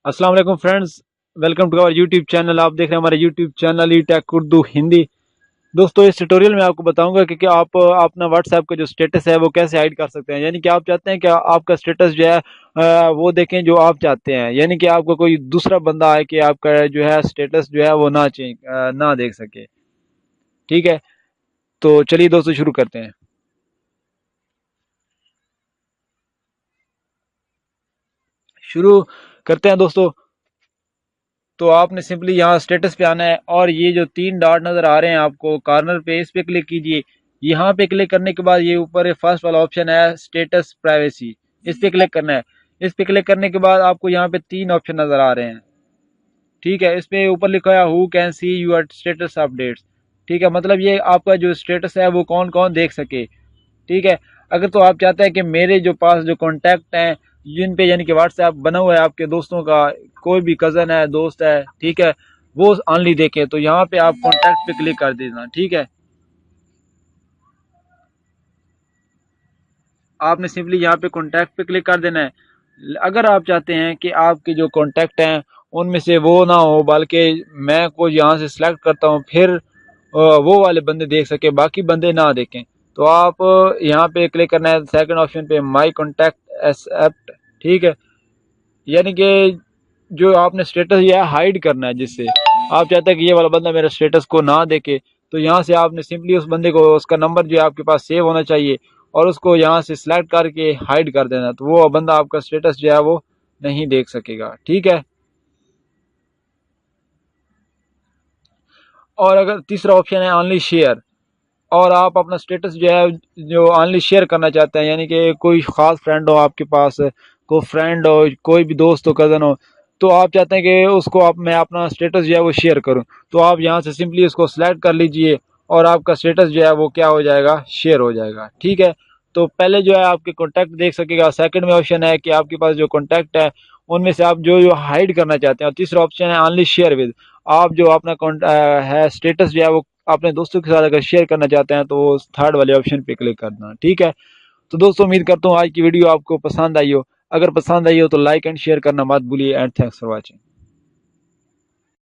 अस्सलाम वालेकुम friends, welcome to our YouTube channel. आप देख रहे हैं हमारे YouTube channel E tech Urdu Hindi. दोस्तों, इस ट्यूटोरियल में आपको बताऊंगा कि आप अपना व्हाट्सएप का जो स्टेटस है वो कैसे हाइड कर सकते हैं। यानी कि आप चाहते हैं कि आपका स्टेटस जो है वो देखें जो आप चाहते हैं, यानी कि आपको कोई दूसरा बंदा आए कि आपका जो है स्टेटस जो है वो ना देख सके। ठीक है, तो चलिए दोस्तों शुरू करते हैं। शुरू करते हैं दोस्तों। तो आपने सिंपली यहाँ स्टेटस पे आना है और ये जो तीन डॉट नज़र आ रहे हैं आपको कॉर्नर पे, इस पे क्लिक कीजिए। यहाँ पे क्लिक करने के बाद ये ऊपर फर्स्ट वाला ऑप्शन है स्टेटस प्राइवेसी, इस पे क्लिक करना है। इस पे क्लिक करने के बाद आपको यहाँ पे तीन ऑप्शन नज़र आ रहे हैं। ठीक है, इस पे ऊपर लिखा है who can see your status updates. ठीक है, मतलब ये आपका जो स्टेटस है वो कौन कौन देख सके। ठीक है, अगर तो आप चाहते हैं कि मेरे जो पास जो कॉन्टैक्ट हैं जिन पे यानी कि व्हाट्सएप बना हुआ है आपके दोस्तों का, कोई भी कज़न है, दोस्त है, ठीक है, वो ऑनली देखें, तो यहाँ पे आप कॉन्टैक्ट पे क्लिक कर देना। ठीक है, आपने सिंपली यहाँ पे कॉन्टैक्ट पे क्लिक कर देना है। अगर आप चाहते हैं कि आपके जो कॉन्टैक्ट हैं उनमें से वो ना हो, बल्कि मैं को यहाँ से सिलेक्ट करता हूँ, फिर वो वाले बंदे देख सके, बाकी बंदे ना देखें, तो आप यहाँ पे क्लिक करना है सेकंड ऑप्शन पे, माई कॉन्टैक्ट एक्सेप्ट। ठीक है, यानी कि जो आपने स्टेटस ये हाइड करना है, जिससे आप चाहते हैं कि ये वाला बंदा मेरे स्टेटस को ना देखे, तो यहाँ से आपने सिंपली उस बंदे को, उसका नंबर जो है आपके पास सेव होना चाहिए, और उसको यहाँ से सिलेक्ट करके हाइड कर देना, तो वो बंदा आपका स्टेटस जो है वो नहीं देख सकेगा। ठीक है, और अगर तीसरा ऑप्शन है ऑनली शेयर, और आप अपना स्टेटस जो है जो ऑनली शेयर करना चाहते हैं, यानी कि कोई ख़ास फ्रेंड हो आपके पास, कोई फ्रेंड हो, कोई भी दोस्त हो, कज़न हो, तो आप चाहते हैं कि उसको मैं अपना स्टेटस जो है वो शेयर करूं, तो आप यहाँ से सिंपली उसको सिलेक्ट कर लीजिए और आपका स्टेटस जो है वो क्या हो जाएगा, शेयर हो जाएगा। ठीक है, तो पहले जो है आपके कॉन्टैक्ट देख सकेगा, सेकंड में ऑप्शन है कि आपके पास जो कॉन्टैक्ट है उनमें से आप जो जो हाइड करना चाहते हैं, और तीसरा ऑप्शन है ऑनली शेयर विद, आप जो अपना है स्टेटस जो है वो अपने दोस्तों के साथ अगर शेयर करना चाहते हैं तो वो थर्ड वाले ऑप्शन पे क्लिक करना। ठीक है, तो दोस्तों उम्मीद करता हूँ आज की वीडियो आपको पसंद आई हो। अगर पसंद आई हो तो लाइक एंड शेयर करना मत भूलिए, एंड थैंक्स फॉर वॉचिंग।